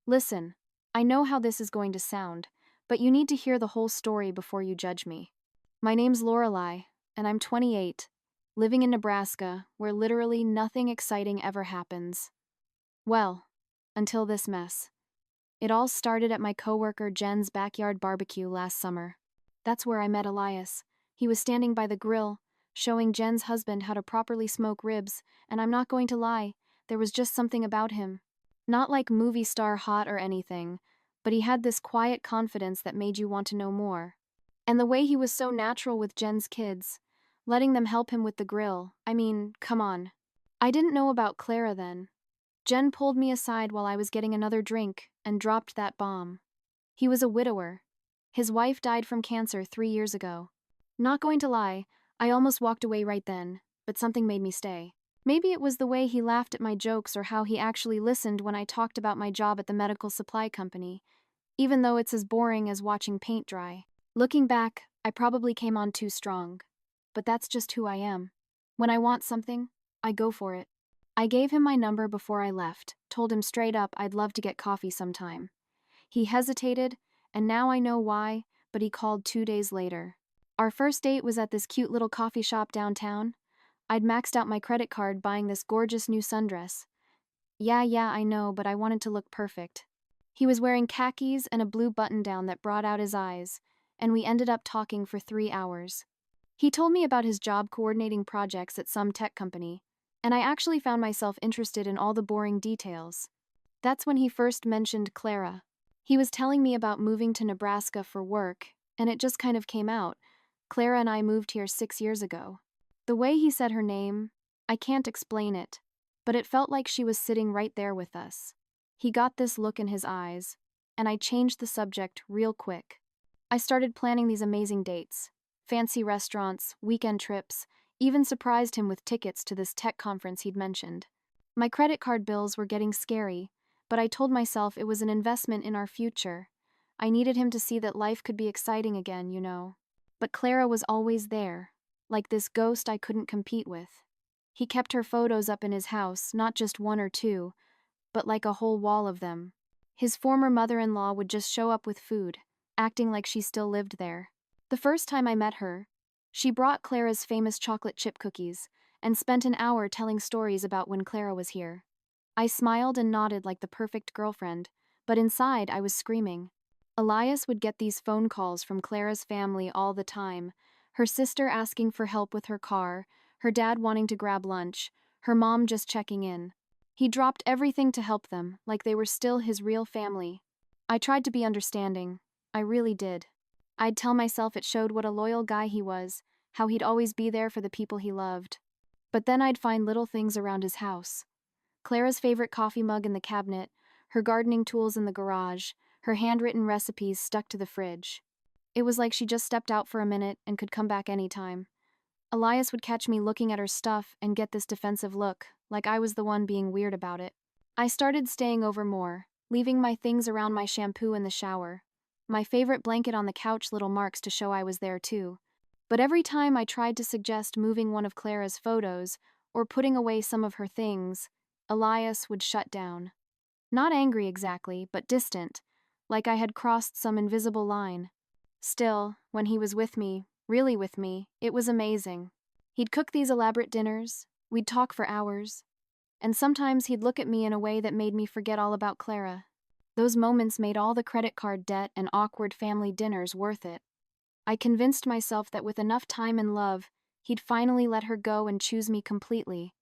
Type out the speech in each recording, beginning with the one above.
Listen, I know how this is going to sound, but you need to hear the whole story before you judge me. My name's Lorelei, and I'm 28, living in Nebraska, where literally nothing exciting ever happens. Well, until this mess. It all started at my coworker Jen's backyard barbecue last summer. That's where I met Elias. He was standing by the grill, showing Jen's husband how to properly smoke ribs, and I'm not going to lie, there was just something about him. Not like movie star hot or anything, but he had this quiet confidence that made you want to know more. And the way he was so natural with Jen's kids, letting them help him with the grill, I mean, come on. I didn't know about Clara then. Jen pulled me aside while I was getting another drink and dropped that bomb. He was a widower. His wife died from cancer 3 years ago. Not going to lie, I almost walked away right then, but something made me stay. Maybe it was the way he laughed at my jokes or how he actually listened when I talked about my job at the medical supply company, even though it's as boring as watching paint dry. Looking back, I probably came on too strong. But that's just who I am. When I want something, I go for it. I gave him my number before I left, told him straight up I'd love to get coffee sometime. He hesitated, and now I know why, but he called 2 days later. Our first date was at this cute little coffee shop downtown. I'd maxed out my credit card buying this gorgeous new sundress. Yeah, I know, but I wanted to look perfect. He was wearing khakis and a blue button-down that brought out his eyes, and we ended up talking for 3 hours. He told me about his job coordinating projects at some tech company, and I actually found myself interested in all the boring details. That's when he first mentioned Clara. He was telling me about moving to Nebraska for work, and it just kind of came out. Clara and I moved here 6 years ago. The way he said her name, I can't explain it, but it felt like she was sitting right there with us. He got this look in his eyes, and I changed the subject real quick. I started planning these amazing dates, fancy restaurants, weekend trips, even surprised him with tickets to this tech conference he'd mentioned. My credit card bills were getting scary, but I told myself it was an investment in our future. I needed him to see that life could be exciting again, you know. But Clara was always there, like this ghost I couldn't compete with. He kept her photos up in his house, not just one or two, but like a whole wall of them. His former mother-in-law would just show up with food, acting like she still lived there. The first time I met her, she brought Clara's famous chocolate chip cookies and spent an hour telling stories about when Clara was here. I smiled and nodded like the perfect girlfriend, but inside I was screaming. Elias would get these phone calls from Clara's family all the time, her sister asking for help with her car, her dad wanting to grab lunch, her mom just checking in. He dropped everything to help them, like they were still his real family. I tried to be understanding. I really did. I'd tell myself it showed what a loyal guy he was, how he'd always be there for the people he loved. But then I'd find little things around his house. Clara's favorite coffee mug in the cabinet, her gardening tools in the garage, her handwritten recipes stuck to the fridge. It was like she just stepped out for a minute and could come back anytime. Elias would catch me looking at her stuff and get this defensive look, like I was the one being weird about it. I started staying over more, leaving my things around my shampoo in the shower. My favorite blanket on the couch, little marks to show I was there too. But every time I tried to suggest moving one of Clara's photos or putting away some of her things, Elias would shut down. Not angry exactly, but distant, like I had crossed some invisible line. Still, when he was with me, really with me, it was amazing. He'd cook these elaborate dinners, we'd talk for hours, and sometimes he'd look at me in a way that made me forget all about Clara. Those moments made all the credit card debt and awkward family dinners worth it. I convinced myself that with enough time and love, he'd finally let her go and choose me completely.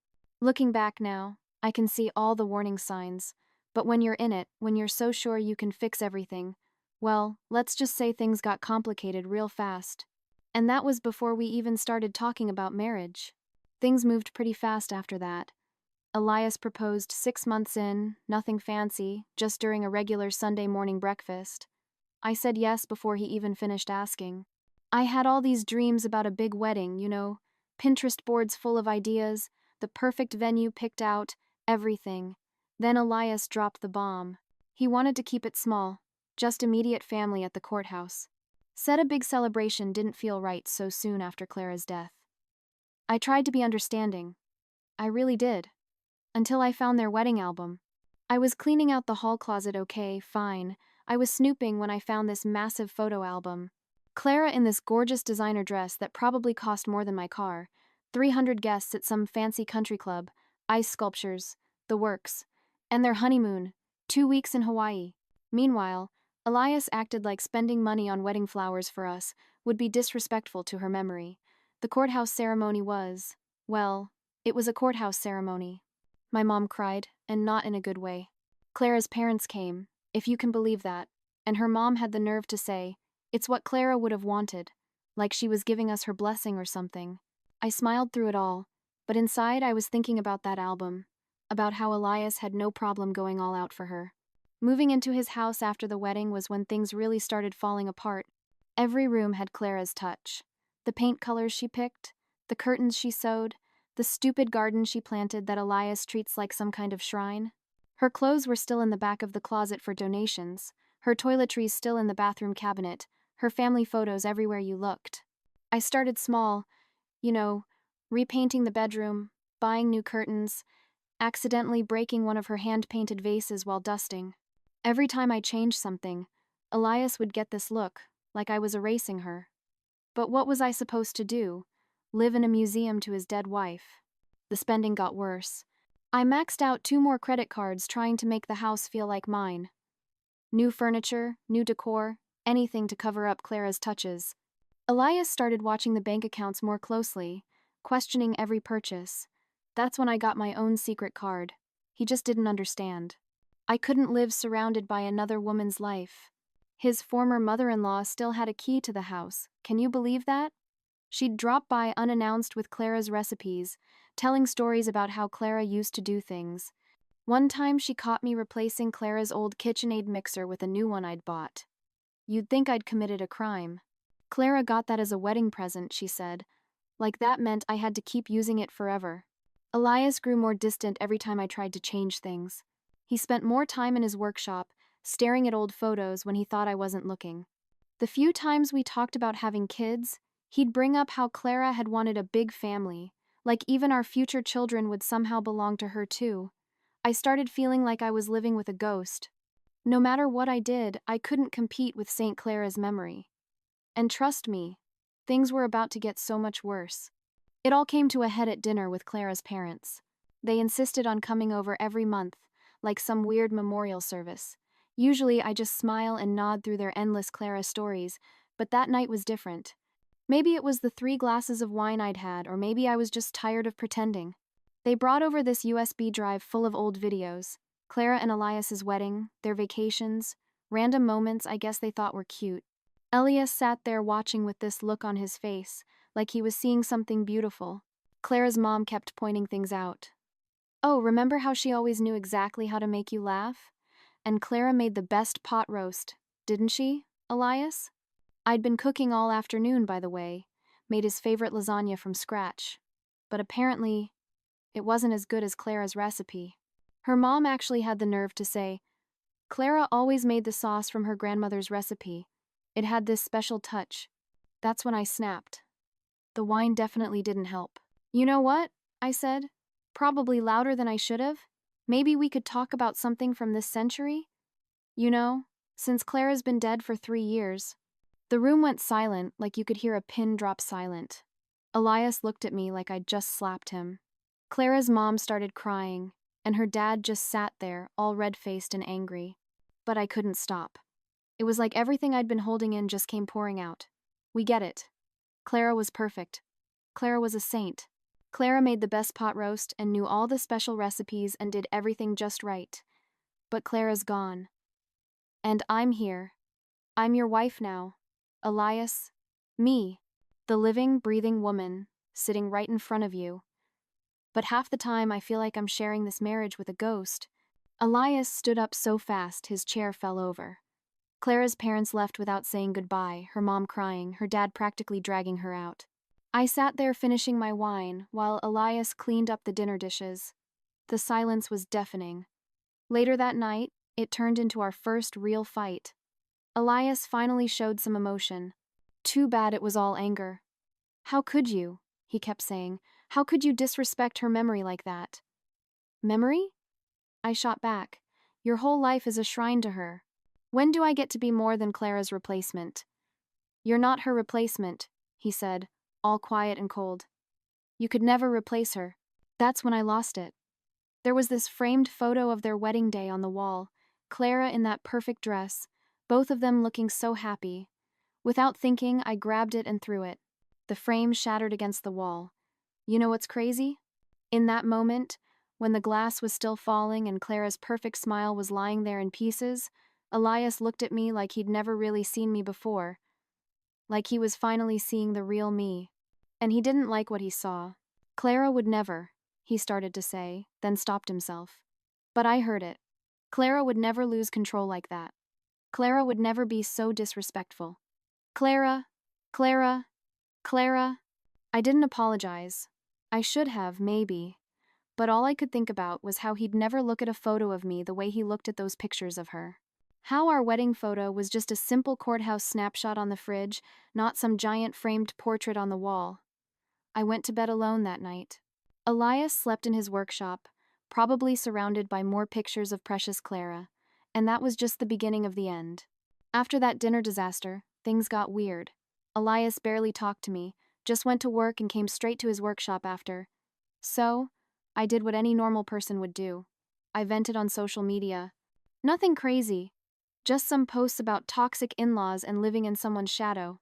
Looking back now, I can see all the warning signs, but when you're in it, when you're so sure you can fix everything, well, let's just say things got complicated real fast. And that was before we even started talking about marriage. Things moved pretty fast after that. Elias proposed 6 months in, nothing fancy, just during a regular Sunday morning breakfast. I said yes before he even finished asking. I had all these dreams about a big wedding, you know, Pinterest boards full of ideas, the perfect venue picked out, everything. Then Elias dropped the bomb. He wanted to keep it small, just immediate family at the courthouse. Said a big celebration didn't feel right so soon after Clara's death. I tried to be understanding. I really did. Until I found their wedding album. I was cleaning out the hall closet, okay, fine. I was snooping when I found this massive photo album. Clara in this gorgeous designer dress that probably cost more than my car. 300 guests at some fancy country club. Ice sculptures. The works. And their honeymoon. 2 weeks in Hawaii. Meanwhile, Elias acted like spending money on wedding flowers for us would be disrespectful to her memory. The courthouse ceremony was, well, it was a courthouse ceremony. My mom cried, and not in a good way. Clara's parents came, if you can believe that, and her mom had the nerve to say, "It's what Clara would have wanted," like she was giving us her blessing or something. I smiled through it all, but inside I was thinking about that album, about how Elias had no problem going all out for her. Moving into his house after the wedding was when things really started falling apart. Every room had Clara's touch. The paint colors she picked, the curtains she sewed, the stupid garden she planted that Elias treats like some kind of shrine. Her clothes were still in the back of the closet for donations, her toiletries still in the bathroom cabinet, her family photos everywhere you looked. I started small, you know, repainting the bedroom, buying new curtains, accidentally breaking one of her hand-painted vases while dusting. Every time I changed something, Elias would get this look, like I was erasing her. But what was I supposed to do? Live in a museum to his dead wife? The spending got worse. I maxed out 2 more credit cards trying to make the house feel like mine. New furniture, new decor, anything to cover up Clara's touches. Elias started watching the bank accounts more closely, questioning every purchase. That's when I got my own secret card. He just didn't understand. I couldn't live surrounded by another woman's life. His former mother-in-law still had a key to the house. Can you believe that? She'd drop by unannounced with Clara's recipes, telling stories about how Clara used to do things. One time she caught me replacing Clara's old KitchenAid mixer with a new one I'd bought. You'd think I'd committed a crime. Clara got that as a wedding present, she said. Like that meant I had to keep using it forever. Elias grew more distant every time I tried to change things. He spent more time in his workshop, staring at old photos when he thought I wasn't looking. The few times we talked about having kids, he'd bring up how Clara had wanted a big family, like even our future children would somehow belong to her too. I started feeling like I was living with a ghost. No matter what I did, I couldn't compete with St. Clara's memory. And trust me, things were about to get so much worse. It all came to a head at dinner with Clara's parents. They insisted on coming over every month, like some weird memorial service. Usually I just smile and nod through their endless Clara stories, but that night was different. Maybe it was the 3 glasses of wine I'd had, or maybe I was just tired of pretending. They brought over this USB drive full of old videos. Clara and Elias's wedding, their vacations, random moments I guess they thought were cute. Elias sat there watching with this look on his face, like he was seeing something beautiful. Clara's mom kept pointing things out. "Oh, remember how she always knew exactly how to make you laugh? And Clara made the best pot roast, didn't she, Elias?" I'd been cooking all afternoon, by the way, made his favorite lasagna from scratch. But apparently, it wasn't as good as Clara's recipe. Her mom actually had the nerve to say, "Clara always made the sauce from her grandmother's recipe. It had this special touch." That's when I snapped. The wine definitely didn't help. "You know what?" I said, probably louder than I should have. "Maybe we could talk about something from this century? You know, since Clara's been dead for 3 years. The room went silent, like you could hear a pin drop silent. Elias looked at me like I'd just slapped him. Clara's mom started crying, and her dad just sat there, all red-faced and angry. But I couldn't stop. It was like everything I'd been holding in just came pouring out. We get it. Clara was perfect. Clara was a saint. Clara made the best pot roast and knew all the special recipes and did everything just right. But Clara's gone. And I'm here. I'm your wife now. Elias. Me. The living, breathing woman, sitting right in front of you. But half the time I feel like I'm sharing this marriage with a ghost. Elias stood up so fast his chair fell over. Clara's parents left without saying goodbye, her mom crying, her dad practically dragging her out. I sat there finishing my wine while Elias cleaned up the dinner dishes. The silence was deafening. Later that night, it turned into our first real fight. Elias finally showed some emotion. Too bad it was all anger. "How could you?" he kept saying. "How could you disrespect her memory like that?" "Memory?" I shot back. Your whole life is a shrine to her. When do I get to be more than Clara's replacement? You're not her replacement, he said, all quiet and cold. You could never replace her. That's when I lost it. There was this framed photo of their wedding day on the wall, Clara in that perfect dress, both of them looking so happy. Without thinking, I grabbed it and threw it. The frame shattered against the wall. You know what's crazy? In that moment, when the glass was still falling and Clara's perfect smile was lying there in pieces, Elias looked at me like he'd never really seen me before, like he was finally seeing the real me. And he didn't like what he saw. Clara would never, he started to say, then stopped himself. But I heard it. Clara would never lose control like that. Clara would never be so disrespectful. Clara, Clara, Clara. I didn't apologize. I should have, maybe. But all I could think about was how he'd never look at a photo of me the way he looked at those pictures of her. How our wedding photo was just a simple courthouse snapshot on the fridge, not some giant framed portrait on the wall. I went to bed alone that night. Elias slept in his workshop, probably surrounded by more pictures of precious Clara, and that was just the beginning of the end. After that dinner disaster, things got weird. Elias barely talked to me, just went to work and came straight to his workshop after. So, I did what any normal person would do. I vented on social media. Nothing crazy, just some posts about toxic in-laws and living in someone's shadow.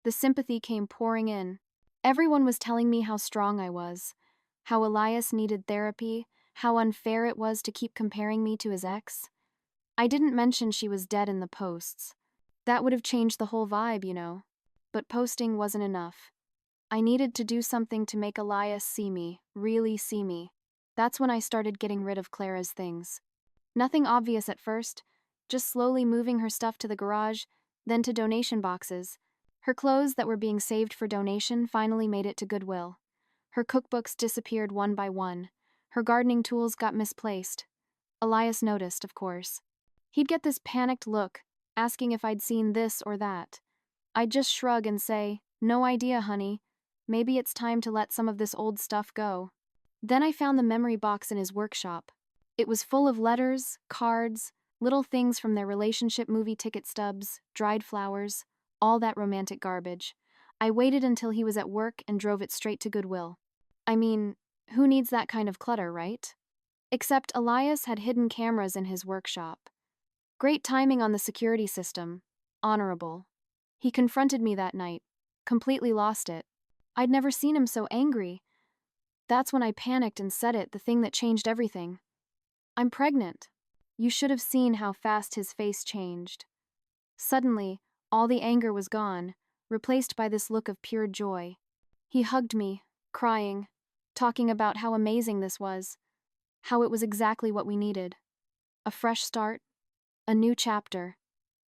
The sympathy came pouring in. Everyone was telling me how strong I was, how Elias needed therapy, how unfair it was to keep comparing me to his ex. I didn't mention she was dead in the posts. That would have changed the whole vibe, you know. But posting wasn't enough. I needed to do something to make Elias see me, really see me. That's when I started getting rid of Clara's things. Nothing obvious at first, just slowly moving her stuff to the garage, then to donation boxes. Her clothes that were being saved for donation finally made it to Goodwill. Her cookbooks disappeared one by one. Her gardening tools got misplaced. Elias noticed, of course. He'd get this panicked look, asking if I'd seen this or that. I'd just shrug and say, "No idea, honey. Maybe it's time to let some of this old stuff go." Then I found the memory box in his workshop. It was full of letters, cards, little things from their relationship movie ticket stubs, dried flowers, all that romantic garbage. I waited until he was at work and drove it straight to Goodwill. I mean, who needs that kind of clutter, right? Except Elias had hidden cameras in his workshop. Great timing on the security system. Honorable. He confronted me that night, completely lost it. I'd never seen him so angry. That's when I panicked and said it, the thing that changed everything. "I'm pregnant." You should have seen how fast his face changed. Suddenly, all the anger was gone, replaced by this look of pure joy. He hugged me, crying, talking about how amazing this was, how it was exactly what we needed. A fresh start, a new chapter.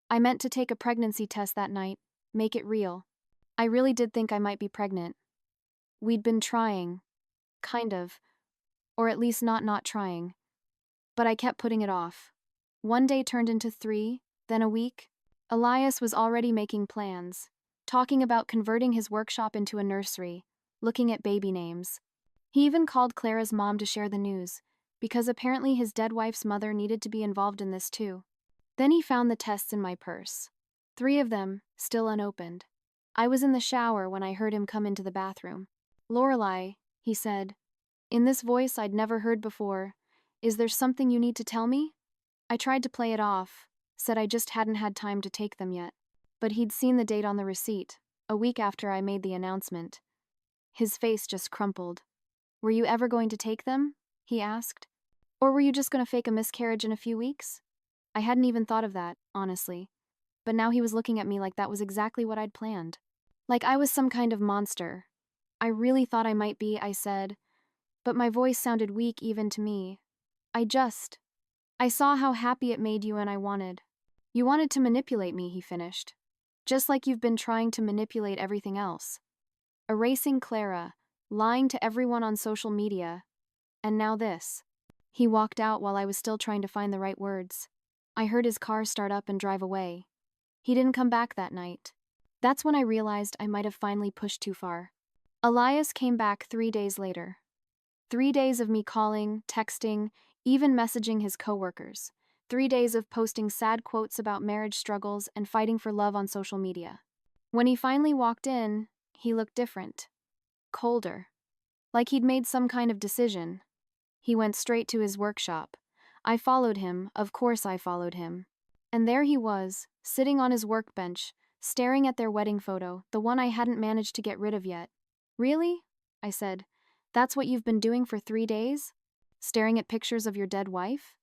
I meant to take a pregnancy test that night, make it real. I really did think I might be pregnant. We'd been trying, kind of, or at least not trying. But I kept putting it off. One day turned into 3, then a week. Elias was already making plans, talking about converting his workshop into a nursery, looking at baby names. He even called Clara's mom to share the news, because apparently his dead wife's mother needed to be involved in this too. Then he found the tests in my purse. 3 of them, still unopened. I was in the shower when I heard him come into the bathroom. "Lorelai," he said, in this voice I'd never heard before, "is there something you need to tell me?" I tried to play it off, said I just hadn't had time to take them yet. But he'd seen the date on the receipt, a week after I made the announcement. His face just crumpled. "Were you ever going to take them?" he asked. "Or were you just going to fake a miscarriage in a few weeks?" I hadn't even thought of that, honestly. But now he was looking at me like that was exactly what I'd planned. Like I was some kind of monster. "I really thought I might be," I said, but my voice sounded weak even to me. I saw how happy it made you and I wanted." "You wanted to manipulate me," he finished. "Just like you've been trying to manipulate everything else. Erasing Clara, lying to everyone on social media, and now this." He walked out while I was still trying to find the right words. I heard his car start up and drive away. He didn't come back that night. That's when I realized I might have finally pushed too far. Elias came back 3 days later. 3 days of me calling, texting, even messaging his coworkers. 3 days of posting sad quotes about marriage struggles and fighting for love on social media. When he finally walked in, he looked different. Colder. Like he'd made some kind of decision. He went straight to his workshop. I followed him, of course I followed him. And there he was, sitting on his workbench, staring at their wedding photo, the one I hadn't managed to get rid of yet. Really? I said. That's what you've been doing for 3 days? Staring at pictures of your dead wife?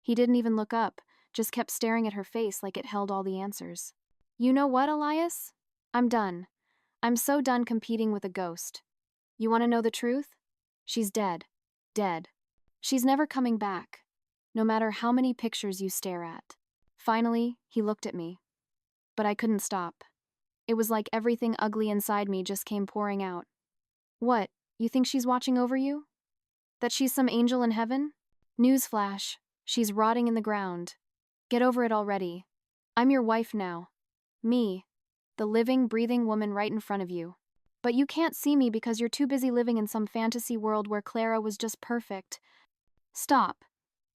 He didn't even look up, just kept staring at her face like it held all the answers. You know what, Elias? I'm done. I'm so done competing with a ghost. You want to know the truth? She's dead. Dead. She's never coming back, no matter how many pictures you stare at. Finally, he looked at me. But I couldn't stop. It was like everything ugly inside me just came pouring out. What, you think she's watching over you? That she's some angel in heaven? Newsflash, she's rotting in the ground. Get over it already. I'm your wife now. Me, the living, breathing woman right in front of you. But you can't see me because you're too busy living in some fantasy world where Clara was just perfect. Stop.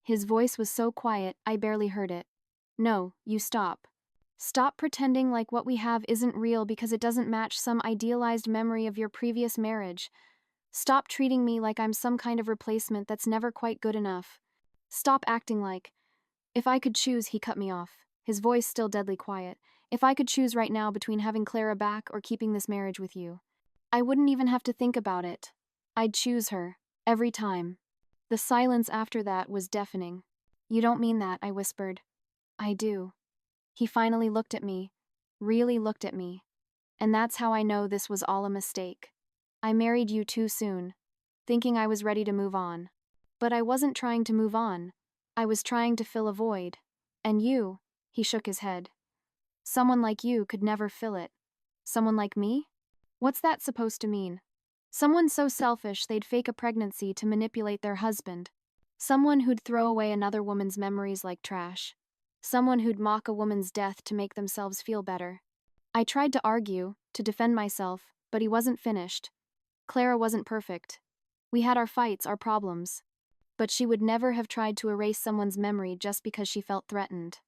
His voice was so quiet, I barely heard it. No, you stop. Stop pretending like what we have isn't real because it doesn't match some idealized memory of your previous marriage. Stop treating me like I'm some kind of replacement that's never quite good enough. Stop acting like... If I could choose, he cut me off, his voice still deadly quiet. If I could choose right now between having Clara back or keeping this marriage with you, I wouldn't even have to think about it. I'd choose her, every time. The silence after that was deafening. You don't mean that, I whispered. I do. He finally looked at me, really looked at me. And that's how I know this was all a mistake. I married you too soon, thinking I was ready to move on. But I wasn't trying to move on. I was trying to fill a void. And you, he shook his head. Someone like you could never fill it. Someone like me? What's that supposed to mean? Someone so selfish they'd fake a pregnancy to manipulate their husband. Someone who'd throw away another woman's memories like trash. Someone who'd mock a woman's death to make themselves feel better. I tried to argue, to defend myself, but he wasn't finished. Clara wasn't perfect. We had our fights, our problems. But she would never have tried to erase someone's memory just because she felt threatened.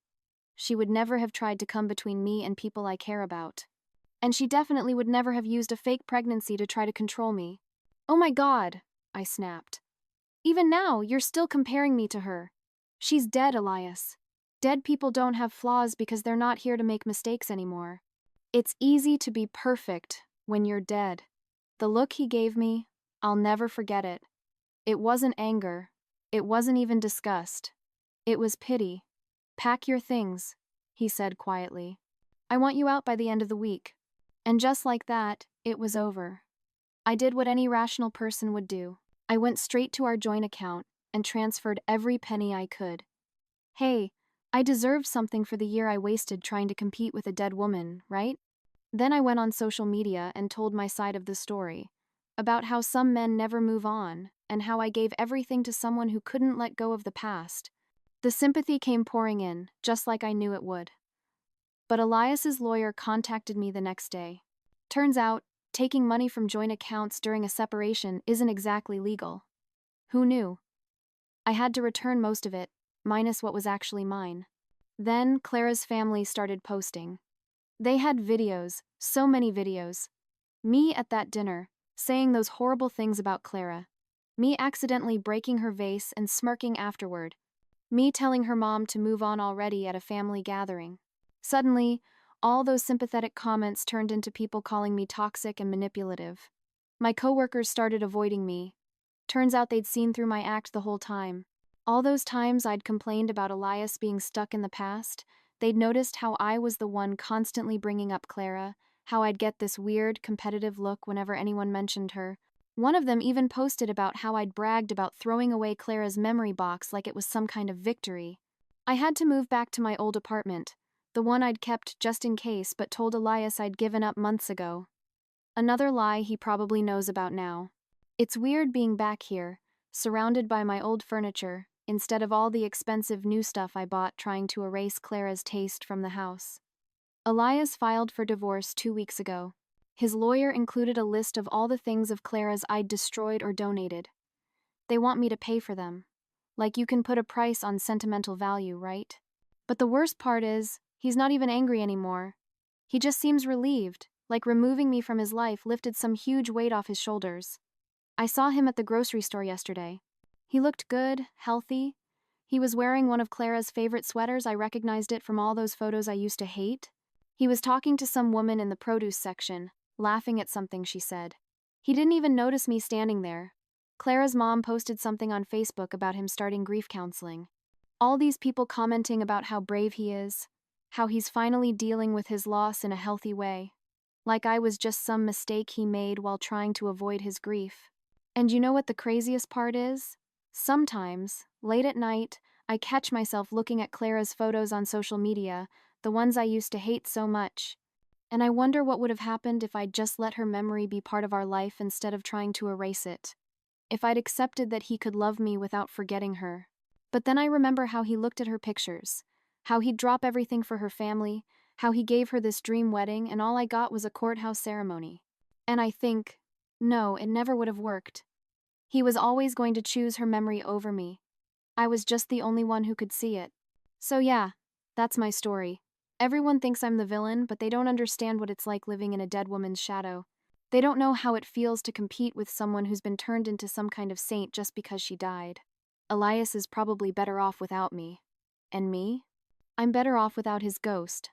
She would never have tried to come between me and people I care about. And she definitely would never have used a fake pregnancy to try to control me. Oh my God, I snapped. Even now, you're still comparing me to her. She's dead, Elias. Dead people don't have flaws because they're not here to make mistakes anymore. It's easy to be perfect when you're dead. The look he gave me, I'll never forget it. It wasn't anger. It wasn't even disgust. It was pity. Pack your things, he said quietly. I want you out by the end of the week. And just like that, it was over. I did what any rational person would do. I went straight to our joint account and transferred every penny I could. Hey, I deserved something for the year I wasted trying to compete with a dead woman, right? Then I went on social media and told my side of the story, about how some men never move on, and how I gave everything to someone who couldn't let go of the past. The sympathy came pouring in, just like I knew it would. But Elias's lawyer contacted me the next day. Turns out, taking money from joint accounts during a separation isn't exactly legal. Who knew? I had to return most of it, minus what was actually mine. Then Clara's family started posting. They had videos, so many videos. Me at that dinner, saying those horrible things about Clara. Me accidentally breaking her vase and smirking afterward. Me telling her mom to move on already at a family gathering. Suddenly, all those sympathetic comments turned into people calling me toxic and manipulative. My coworkers started avoiding me. Turns out they'd seen through my act the whole time. All those times I'd complained about Elias being stuck in the past, they'd noticed how I was the one constantly bringing up Clara, how I'd get this weird, competitive look whenever anyone mentioned her. One of them even posted about how I'd bragged about throwing away Clara's memory box like it was some kind of victory. I had to move back to my old apartment, the one I'd kept just in case but told Elias I'd given up months ago. Another lie he probably knows about now. It's weird being back here, surrounded by my old furniture, instead of all the expensive new stuff I bought trying to erase Clara's taste from the house. Elias filed for divorce 2 weeks ago. His lawyer included a list of all the things of Clara's I'd destroyed or donated. They want me to pay for them. Like you can put a price on sentimental value, right? But the worst part is, he's not even angry anymore. He just seems relieved, like removing me from his life lifted some huge weight off his shoulders. I saw him at the grocery store yesterday. He looked good, healthy. He was wearing one of Clara's favorite sweaters. I recognized it from all those photos I used to hate. He was talking to some woman in the produce section, laughing at something she said. He didn't even notice me standing there. Clara's mom posted something on Facebook about him starting grief counseling. All these people commenting about how brave he is, how he's finally dealing with his loss in a healthy way. Like I was just some mistake he made while trying to avoid his grief. And you know what the craziest part is? Sometimes, late at night, I catch myself looking at Clara's photos on social media, the ones I used to hate so much. And I wonder what would have happened if I'd just let her memory be part of our life instead of trying to erase it. If I'd accepted that he could love me without forgetting her. But then I remember how he looked at her pictures, how he'd drop everything for her family, how he gave her this dream wedding, and all I got was a courthouse ceremony. And I think, no, it never would have worked. He was always going to choose her memory over me. I was just the only one who could see it. So yeah, that's my story. Everyone thinks I'm the villain, but they don't understand what it's like living in a dead woman's shadow. They don't know how it feels to compete with someone who's been turned into some kind of saint just because she died. Elias is probably better off without me. And me? I'm better off without his ghost.